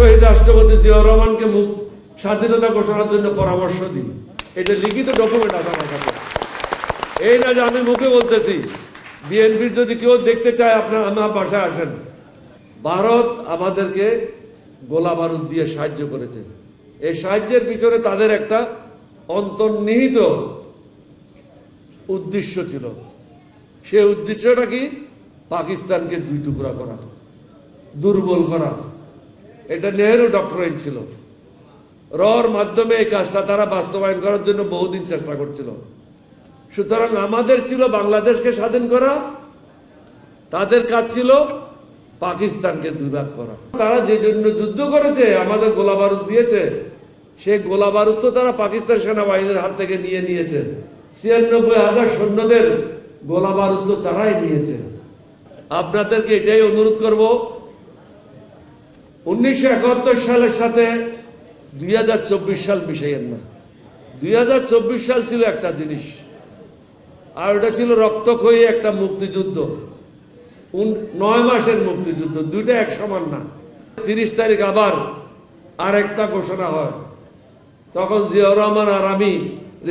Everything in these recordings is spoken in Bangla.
শহীদ রাষ্ট্রপতি জিয়াউর রহমানকে স্বাধীনতা ঘোষণার জন্য পরামর্শ দিই। এটা লিখিত ডকুমেন্ট আছে আমার কাছে। এই না যে আমি মুখে বলতেছি। বিএনপির যদি কেউ দেখতে চায় আপনার আমার বাসায় আসেন। ভারত আমাদেরকে গোলা বারুদ দিয়ে সাহায্য করেছে। এই সাহায্যের পিছনে তাদের একটা অন্তর্নিহিত উদ্দেশ্য ছিল। সেই উদ্দেশ্যটা কি? পাকিস্তানকে দুই টুকরা করা, দুর্বল করা। এটা নেহেরু ডক্টরাইন ছিল। রর মাধ্যমে এই কাজটা তারা বাস্তবায়ন করার জন্য বহুদিন চেষ্টা করছিল। সুতরাং আমাদের ছিল বাংলাদেশকে স্বাধীন করা, তাদের কাজ ছিল পাকিস্তানকে দুই ভাগ করা। তারা যে জন্য যুদ্ধ করেছে, আমাদের গোলা বারুদ দিয়েছে, সেই গোলা বারুদ তো তারা পাকিস্তান সেনাবাহিনীর হাত থেকে নিয়ে নিয়েছে। ৯৬,০০০ সৈন্যদের গোলা বারুদ তো তারাই নিয়েছে। আপনাদেরকে এটাই অনুরোধ করব, ১৯৭১ সালের সাথে ২০২৪ সাল মিশাইয়েন না। ২০২৪ সাল ছিল একটা জিনিস, আর ওটা ছিল রক্তক্ষয়ী একটা মুক্তিযুদ্ধ, ৯ মাসের মুক্তিযুদ্ধ। দুইটা এক সমান না। ৩০ তারিখ আবার আরেকটা ঘোষণা হয়। তখন জিয়াউর রহমান আর আমি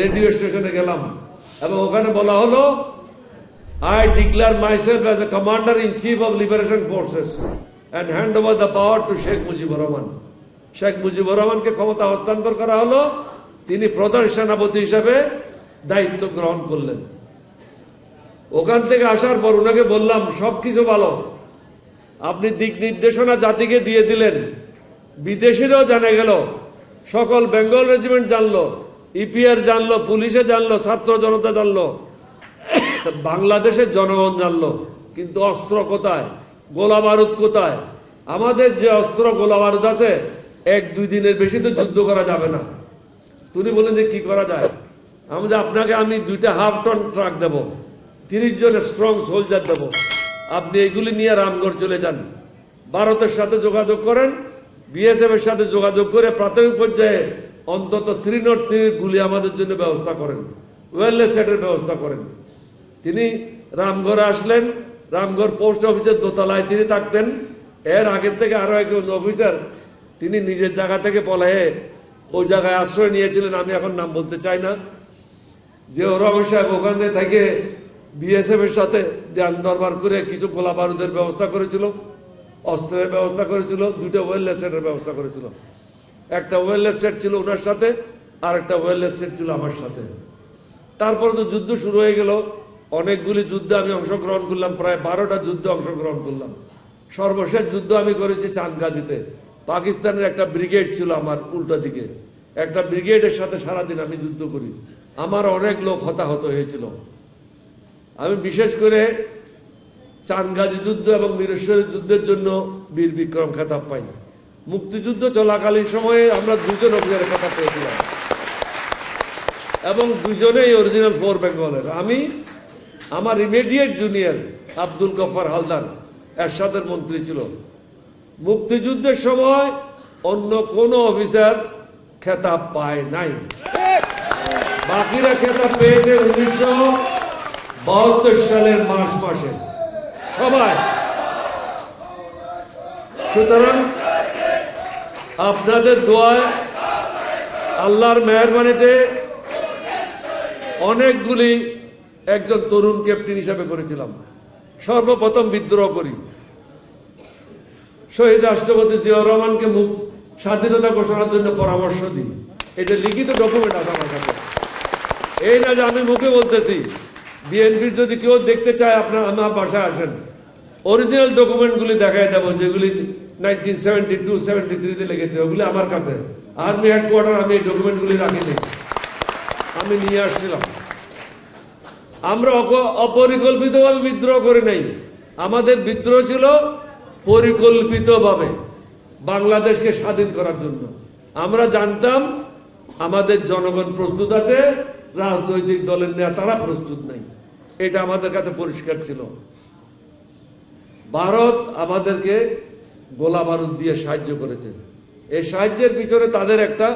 রেডিও স্টেশনে গেলাম এবং ওখানে বলা হলো, I declare myself as a commander-in-chief of liberation forces and hand over the power to Sheikh Mujibur Rahman. Sheikh Mujibur রহমানকে ক্ষমতা হস্তান্তর করা হলো। তিনি প্রধান সেনাপতি হিসেবে দায়িত্ব গ্রহণ করলেন। ওখান থেকে আসার পর ওনাকে বললাম, সবকিছু ভালো, আপনি দিক নির্দেশনা জাতিকে দিয়ে দিলেন, বিদেশিরাও জানা গেল, সকল বেঙ্গল রেজিমেন্ট জানলো, ইপিআর জানলো, পুলিশে জানলো, ছাত্র জনতা জানলো, বাংলাদেশের জনগণ জানলো, কিন্তু অস্ত্র কোথায়, গোলা বারুদ কোথায়? আমাদের যে অস্ত্র গোলা বারুদ আছে, ১-২ দিনের বেশি তো যুদ্ধ করা যাবে না। তিনি বলেন যে কি করা যায়? আপনাকে আমি 2টা হাফ টন ট্রাক দেব, 30 জন স্ট্রং সোলজার দেব, আপনি এগুলি নিয়ে রামগড় চলে যান, ভারতের সাথে যোগাযোগ করেন, বিএসএফ এর সাথে যোগাযোগ করে প্রাথমিক পর্যায়ে অন্তত 303 গুলি আমাদের জন্য ব্যবস্থা করেন, ওয়েলনেস সেটের ব্যবস্থা করেন। তিনি রামগড়ে আসলেন। রামগড় পোস্ট অফিসের দোতলায় তিনি থাকতেন। এর আগের থেকে আরো একজন অফিসার, তিনি নিজের জায়গা থেকে পলায়ে ওই জায়গায় আশ্রয় নিয়েছিলেন, আমি এখন নাম বলতে চাই না। যে রহমান সাহেব ওখানে থেকে বিএসএফ এর সাথে ধ্যান দরবার করে কিছু গোলা বারুদের ব্যবস্থা করেছিল, অস্ত্রের ব্যবস্থা করেছিল, 2টা ওয়েলনেস সেটের ব্যবস্থা করেছিল। একটা ওয়েলনেস সেট ছিল ওনার সাথে, আর একটা ওয়েলনেস সেট ছিল আমার সাথে। তারপরে তো যুদ্ধ শুরু হয়ে গেল। অনেকগুলি যুদ্ধে আমি অংশগ্রহণ করলাম, প্রায় 12টা যুদ্ধে অংশগ্রহণ করলাম। সর্বশেষ যুদ্ধ আমি করেছি চাঁদগাজীতে। পাকিস্তানের একটা ব্রিগেড ছিল আমার উল্টো দিকে, একটা ব্রিগেডের সাথে সারাদিন আমি যুদ্ধ করি। আমার অনেক লোক হতাহত হয়েছিল। আমি বিশেষ করে চাঁদগাজী যুদ্ধ এবং মিরেশ্বরের যুদ্ধের জন্য বীর বিক্রম খেতাব পাই। মুক্তিযুদ্ধ চলাকালীন সময়ে আমরা 2জন অফিসারের খেতাব পেয়েছিলাম এবং 2জনেই অরিজিনাল 4 বেঙ্গলের। আমি, আমার ইমিডিয়েট জুনিয়র আব্দুল গফফার হালদার এরশাদের মন্ত্রী ছিল। মুক্তিযুদ্ধের সময় অন্য কোন অফিসার খেতাব পায় নাই, বাকিরা খেতাব পেয়েছে 1972 সালের মার্চ মাসে সবাই। সুতরাং আপনাদের দোয়ায়, আল্লাহর মেহেরবানিতে অনেকগুলি একজন তরুণ ক্যাপ্টেন হিসাবে করেছিলাম। সর্বপ্রথম বিদ্রোহ করি, শহীদ রাষ্ট্রপতি জিয়াউর রহমানকে স্বাধীনতা ঘোষণার জন্য পরামর্শ দিই। এটা লিখিত ডকুমেন্ট আছে আমার কাছে। এই না যে আমি মুখে বলতেছি। বিএনপির যদি কেউ দেখতে চায় আপনার আমার বাসায় আসেন, অরিজিনাল ডকুমেন্টগুলি দেখাই দেবো, যেগুলি 1972-73 লেগেছে, ওগুলি আমার কাছে। আর্মি হেডকোয়ার্টার আমি এই ডকুমেন্টগুলি রাখিনি, আমি নিয়ে আসছিলাম। আমরা অপরিকল্পিতভাবে বিদ্রোহ করে নাই। আমাদের বিদ্রোহ ছিল পরিকল্পিতভাবে বাংলাদেশকে স্বাধীন করার জন্য। আমরা জানতাম আমাদের জনগণ প্রস্তুত আছে, রাজনৈতিক দলের নেতারা প্রস্তুত নাই। এটা আমাদের কাছে পরিষ্কার ছিল। ভারত আমাদেরকে গোলা বারুদ দিয়ে সাহায্য করেছে। এই সাহায্যের পিছনে তাদের একটা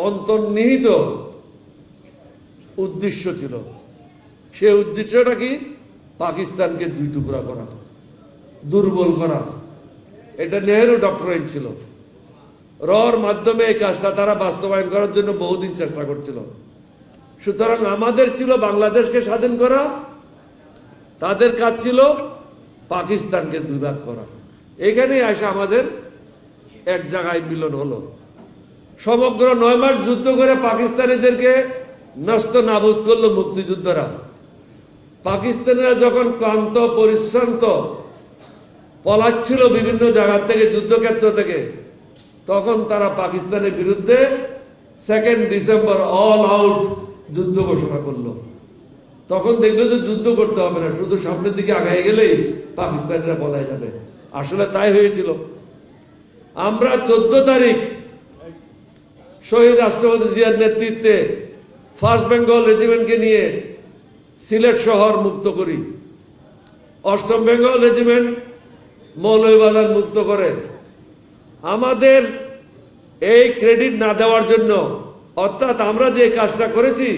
অন্তর্নিহিত উদ্দেশ্য ছিল। সেই উদ্দেশ্যটা কি? পাকিস্তানকে দুই টুকরা করা, দুর্বল করা। এটা নেহেরু ডক্টরাইন ছিল। রর মাধ্যমে এই কাজটা তারা বাস্তবায়ন করার জন্য বহুদিন চেষ্টা করছিল। সুতরাং আমাদের ছিল বাংলাদেশকে স্বাধীন করা, তাদের কাজ ছিল পাকিস্তানকে দুই ভাগ করা। এখানে এসে আমাদের এক জায়গায় মিলন হলো। সমগ্র 9 মাস যুদ্ধ করে পাকিস্তানিদেরকে নষ্ট নাবুদ করলো মুক্তিযোদ্ধারা। পাকিস্তানিরা যখন ক্লান্ত পরিশ্রান্ত পলাচ্ছিল বিভিন্ন জায়গা থেকে, যুদ্ধক্ষেত্র থেকে, তখন তারা পাকিস্তানের বিরুদ্ধে 2 ডিসেম্বর অল আউট যুদ্ধ ঘোষণা করলো। তখন দেখলো যে যুদ্ধ করতে হবে না, শুধু সামনের দিকে আগায় গেলেই পাকিস্তানিরা পলায় যাবে। আসলে তাই হয়েছিল। আমরা 14 তারিখ শহীদ রাষ্ট্রপতি জিয়ার নেতৃত্বে 1st বেঙ্গল রেজিমেন্টকে নিয়ে সিলেট শহর মুক্ত করি। 8ম বেঙ্গল রেজিমেন্ট মৌলভীবাজার মুক্ত করে। আমাদের এই ক্রেডিট না দেওয়ার জন্য, অর্থাৎ আমরা যে কাজটা করেছি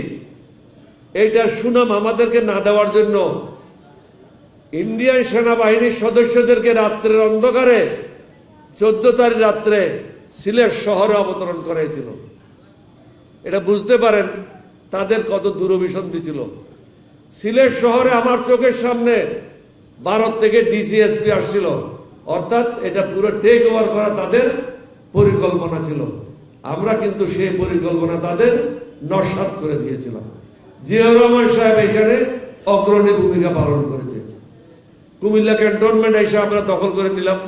এইটার সুনাম আমাদেরকে না দেওয়ার জন্য ইন্ডিয়ান সেনাবাহিনীর সদস্যদেরকে রাত্রের অন্ধকারে 14 তারিখ রাত্রে সিলেট শহরে অবতরণ করেছিল। এটা বুঝতে পারেন তাদের কত দূরভিসন্ধি ছিল। সিলেট শহরে আমার চোখের সামনে ভারত থেকে ডিসিএসপি আসছিল, অর্থাৎ এটা পুরো টেক ওভার করা তাদের পরিকল্পনা ছিল। আমরা কিন্তু সেই পরিকল্পনা তাদের নস্যাৎ করে দিয়েছিলাম। জিয়াউর রহমান সাহেব এখানে অগ্রণী ভূমিকা পালন করেছে। কুমিল্লা ক্যান্টনমেন্ট এসে আমরা দখল করে নিলাম।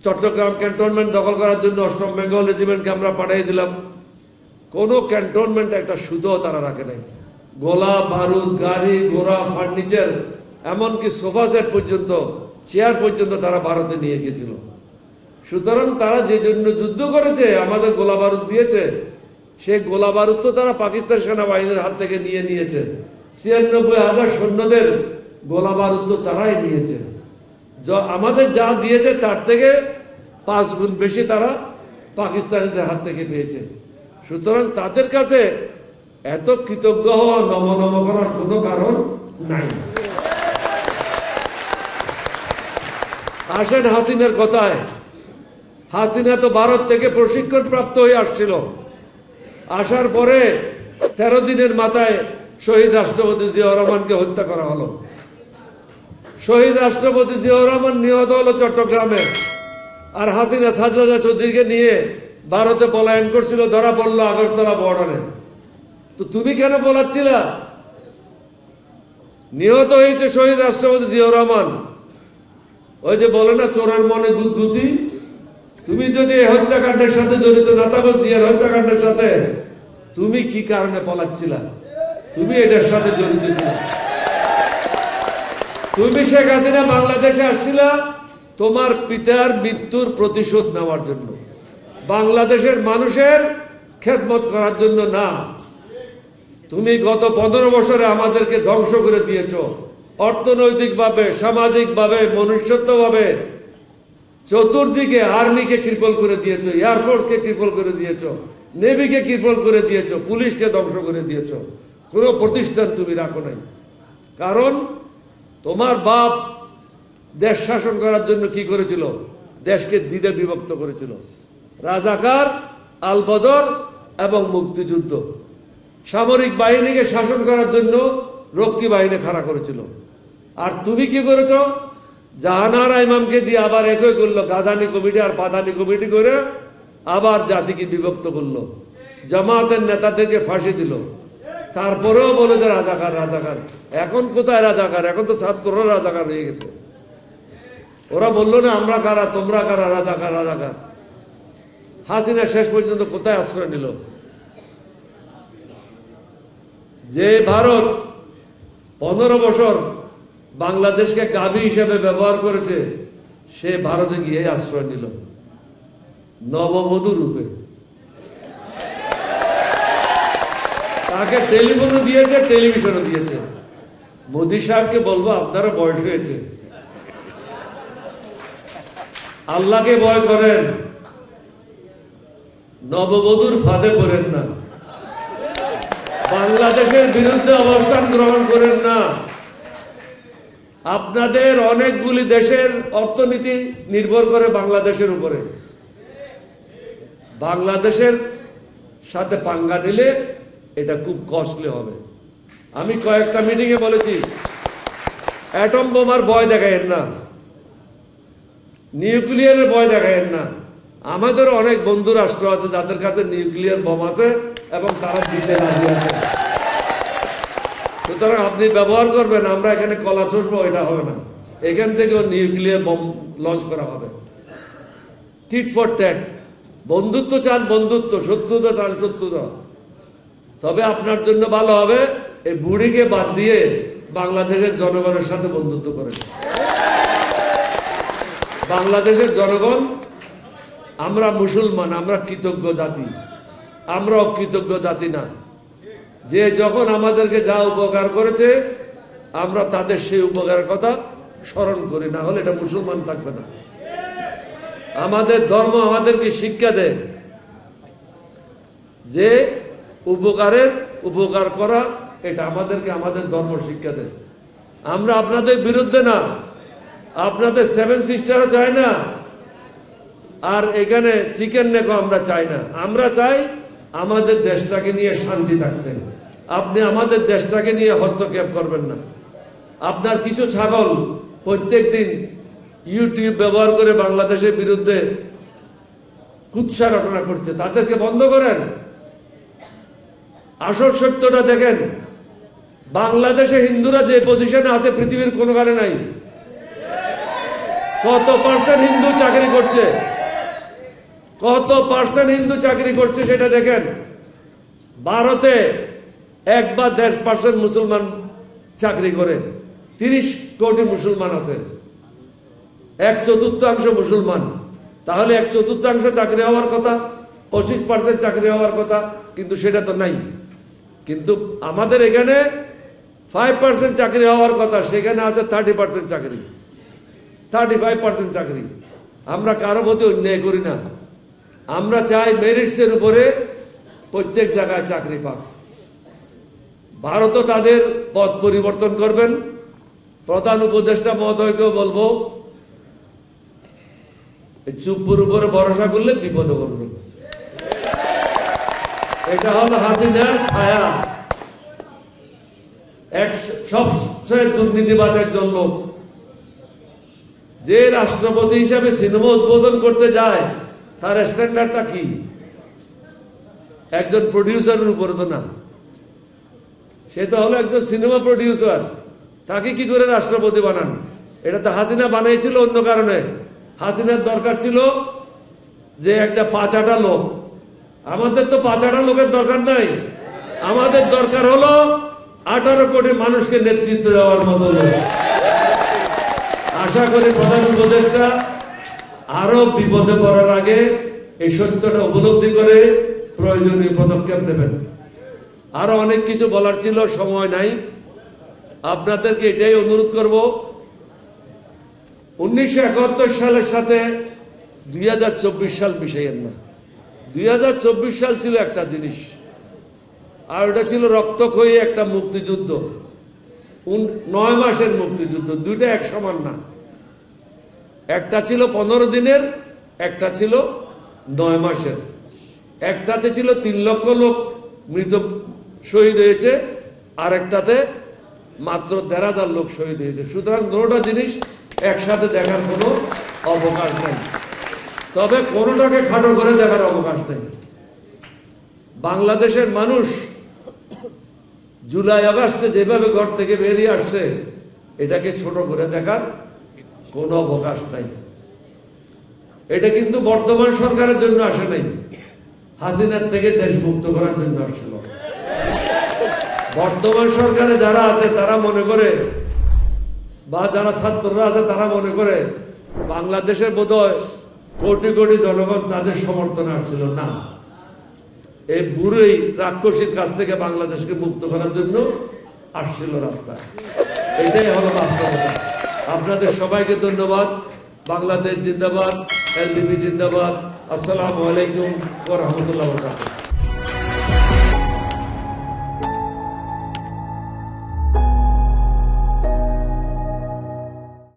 চট্টগ্রাম ক্যান্টনমেন্ট দখল করার জন্য 8ম বেঙ্গল রেজিমেন্টকে আমরা পাঠিয়ে দিলাম। কোনো ক্যান্টনমেন্ট একটা সুতো তারা রাখে নাই। গোলা বারুদ, গাড়ি ঘোড়া, ফার্নিচার, এমনকি সোফা সেট পর্যন্ত, চেয়ার পর্যন্ত তারা ভারতে নিয়ে গিয়েছিল। সুতরাং তারা যে জন্য যুদ্ধ করেছে, আমাদের গোলা বারুদ দিয়েছে, সেই গোলা বারুদ তো তারা পাকিস্তান সেনাবাহিনীর হাত থেকে নিয়ে নিয়েছে। 96,000 সৈন্যদের গোলা বারুদ তো তারাই নিয়েছে। আমাদের যা দিয়েছে তার থেকে 5 গুণ বেশি তারা পাকিস্তানিদের হাত থেকে পেয়েছে। সুতরাং তাদের কাছে এত কৃতজ্ঞ হওয়া, নম করার কোনো কারণ নাই। আসেন হাসিনার কথায়। হাসিনা তো ভারত থেকে প্রশিক্ষণ প্রাপ্ত হয়ে আসছিল। আসার পরে 13 দিনের মাথায় শহীদ রাষ্ট্রপতি জিয়াউর রহমানকে হত্যা করা হলো। শহীদ রাষ্ট্রপতি জিয়াউর রহমান নিহত হলো চট্টগ্রামে, আর হাসিনা সাজেদা চৌধুরীকে নিয়ে ভারতে পলায়ন করছিল, ধরা পড়লো আগরতলা বর্ডারে। তো তুমি কেন পলাচ্ছিলা? নিহত হয়েছে শহীদ রাষ্ট্রপতি জিয়াউর রহমান। ওই যে বলে না, চোরের মনে দুধ। তুমি যদি এই হত্যাকাণ্ডের সাথে জড়িত না থাকো, জিয়ার হত্যাকাণ্ডের সাথে, তুমি কি কারণে পলাচ্ছিলা? তুমি এটার সাথে জড়িত ছিল। তুমি শেখ হাসিনা বাংলাদেশে আসছিলা তোমার পিতার মৃত্যুর প্রতিশোধ নেওয়ার জন্য, বাংলাদেশের মানুষের খেদমত করার জন্য না। তুমি গত 15 বছরে আমাদেরকে ধ্বংস করে দিয়েছ, অর্থনৈতিকভাবে, সামাজিকভাবে, মনুষ্যত্বভাবে। চতুর্দিকে আর্মিকে কৃপল করে দিয়েছ, এয়ারফোর্সকে কৃপল করে দিয়েছ, নেভিকে কৃপল করে দিয়েছ, পুলিশকে ধ্বংস করে দিয়েছ। কোনো প্রতিষ্ঠান তুমি রাখো নাই। কারণ তোমার বাপ দেশ শাসন করার জন্য কি করেছিল? দেশকে দ্বিধা বিভক্ত করেছিল। রাজাকার, আলবদর এবং মুক্তিযুদ্ধ। সামরিক বাহিনীকে শাসন করার জন্য রক্ষী বাহিনী খাড়া করেছিল। আর তুমি কি করেছ? জাহানারা ইমামকে দিয়ে আবার একই করলো, গাদানি কমিটি আর পাদানি কমিটি করে আবার জাতিকে বিভক্ত করলো। জামাতের নেতাদেরকে ফাঁসি দিল। তারপরেও বলে যে রাজাকার রাজাকার। এখন কোথায় রাজাকার? এখন তো ছাত্ররা রাজাকার হয়ে গেছে। ওরা বললো না আমরা কারা, তোমরা কারা, রাজাকার রাজাকার। হাসিনা শেষ পর্যন্ত কোথায় আশ্রয় নিল? যে ভারত 15 বছর বাংলাদেশকে গাবি হিসেবে ব্যবহার করেছে, সে ভারতে গিয়ে আশ্রয় নিল নববধূ রূপে। তাকে টেলিফোনও দিয়েছে, টেলিভিশনও দিয়েছে। মোদী সাহেবকে বলবো, আপনারও বয়স হয়েছে, আল্লাহকে ভয় করেন, নববধূর ফাঁদে পড়েন না, বাংলাদেশের বিরুদ্ধে অবস্থান গ্রহণ করেন না। আপনাদের অনেকগুলি দেশের অর্থনীতি নির্ভর করে বাংলাদেশের উপরে। বাংলাদেশের সাথে পাঙ্গা নিলে এটা খুব কস্টলি হবে। আমি কয়েকটা মিটিংয়ে বলেছি, অ্যাটম বোমার ভয় দেখায়েন না, নিউক্লিয়ারের ভয় দেখায়েন না। আমাদের অনেক বন্ধু রাষ্ট্র আছে যাদের কাছে নিউক্লিয়ার বোম আছে এবং তারা দিতে রাজি আছে। সুতরাং আপনি ব্যবহার করবেন, আমরা এখানে কলা চষবো, এটা হবে না। এখান থেকেও নিউক্লিয়ার বোম লঞ্চ করা হবে। টিট ফর ট্যাট, বন্ধুত্ব চান বন্ধুত্ব, শত্রুতা চান শত্রুতা। তবে আপনার জন্য ভালো হবে এই বুড়িকে বাদ দিয়ে বাংলাদেশের জনগণের সাথে বন্ধুত্ব করেন। বাংলাদেশের জনগণ, আমরা মুসলমান, আমরা কৃতজ্ঞ জাতি, আমরা অকৃতজ্ঞ জাতি না। যে যখন আমাদেরকে যা উপকার করেছে আমরা তাদের সেই উপকারের কথা স্মরণ করি, না হলে এটা মুসলমান থাকবে না। আমাদের ধর্ম আমাদেরকে শিক্ষা দেয় যে উপকার করা, এটা আমাদেরকে আমাদের ধর্ম শিক্ষা দেয়। আমরা আপনাদের বিরুদ্ধে না, আপনাদের 7 সিস্টারও চাই না, আর এখানে চিকেন নেকো আমরা চাই না। আমরা চাই আমাদের দেশটাকে নিয়ে শান্তি থাকতে। আপনি আমাদের দেশটাকে নিয়ে হস্তক্ষেপ করবেন না। আপনার কিছু ছাগল প্রত্যেক দিন ইউটিউব ব্যবহার করে বাংলাদেশের বিরুদ্ধে কুৎসা রটনা করছে, তাদেরকে বন্ধ করেন। আসল সত্যটা দেখেন, বাংলাদেশে হিন্দুরা যে পজিশনে আছে পৃথিবীর কোনো কালে নাই। কত পার্সেন্ট হিন্দু চাকরি করছে, কত পার্সেন্ট হিন্দু চাকরি করছে সেটা দেখেন। ভারতে 1 বা 10% মুসলমান চাকরি করে, 30 কোটি মুসলমান আছে, 1/4 মুসলমান। তাহলে 1/4 চাকরি হওয়ার কথা, 25% চাকরি হওয়ার কথা, কিন্তু সেটা তো নাই। কিন্তু আমাদের এখানে 5% চাকরি হওয়ার কথা, সেখানে আছে 30% চাকরি, 35% চাকরি। আমরা কারো প্রতি অন্যায় করি না, আমরা চাই মেরিটসের উপরে প্রত্যেক জায়গায় চাকরি পাক। ভারতও তাদের পথ পরিবর্তন করবেন। প্রধান উপদেষ্টা মহোদয়কেও বলবো, চুপুর উপরে ভরসা করলে বিপদে পড়বে। এটা হলো হাসিনার ছায়া। সবচেয়ে দুর্নীতিবাদ একজন লোক, যে রাষ্ট্রপতি হিসাবে সিনেমা উদ্বোধন করতে যায়, তার স্ট্যান্ডার্ডটা কি? একজন প্রডিউসারের উপরে তো না, সে তো হলো একজন সিনেমা প্রডিউসার। তাকে কি করে রাষ্ট্রপতি বানান? এটা তো হাসিনা বানাইছিল অন্য কারণে। হাসিনার দরকার ছিল যে একটা পাঁচাটা লোক। আমাদের তো পাঁচাটা লোকের দরকার নাই, আমাদের দরকার হলো 18 কোটি মানুষকে নেতৃত্ব দেওয়ার মতো লোক। আশা করি প্রধান উপদেষ্টা আরো বিপদে পড়ার আগে এই সত্যটা উপলব্ধি করে প্রয়োজনীয় পদক্ষেপ নেবেন। আরো অনেক কিছু বলার ছিল, সময় নাই। আপনাদেরকে এটাই অনুরোধ করব, 1971 সালের সাথে 2024 সাল মিশাইয়েন না। 2024 সাল ছিল একটা জিনিস, আর ওটা ছিল রক্তক্ষয়ী একটা মুক্তিযুদ্ধ, 9 মাসের মুক্তিযুদ্ধ। দুইটা এক সমান না, একটা ছিল 15 দিনের, একটা ছিল 9 মাসের। একটাতে ছিল 3 লক্ষ লোক মৃত শহীদ হয়েছে, আর একটাতে মাত্র 1,500 লোক শহীদ হয়েছে। সুতরাং দুটোটা জিনিস একসাথে দেখার কোনো অবকাশ নেই, তবে কোনোটাকে খাটো করে দেখার অবকাশ নেই। বাংলাদেশের মানুষ জুলাই আগস্টে যেভাবে ঘর থেকে বেরিয়ে আসছে, এটাকে ছোট করে দেখার কোনো অবকাশ নাই। এটা কিন্তু বর্তমান সরকারের জন্য আসে নাই, হাসিনার থেকে দেশ মুক্ত করার জন্য আসছিল। বর্তমান সরকারে যারা আছে তারা মনে করে, বা যারা ছাত্ররা আছে তারা মনে করে বাংলাদেশের বোধহয় কোটি কোটি জনগণ তাদের সমর্থনে আসছিল। না, এই বুড়োই রাক্ষসীর কাছ থেকে বাংলাদেশকে মুক্ত করার জন্য আসছিল রাস্তায়। এটাই হলো বাস্তবতা। আপনাদের সবাইকে ধন্যবাদ। বাংলাদেশ জিন্দাবাদ, এলডিপি জিন্দাবাদ। আসসালামু আলাইকুম ওয়া রাহমাতুল্লাহি ওয়া বারাকাতুহু।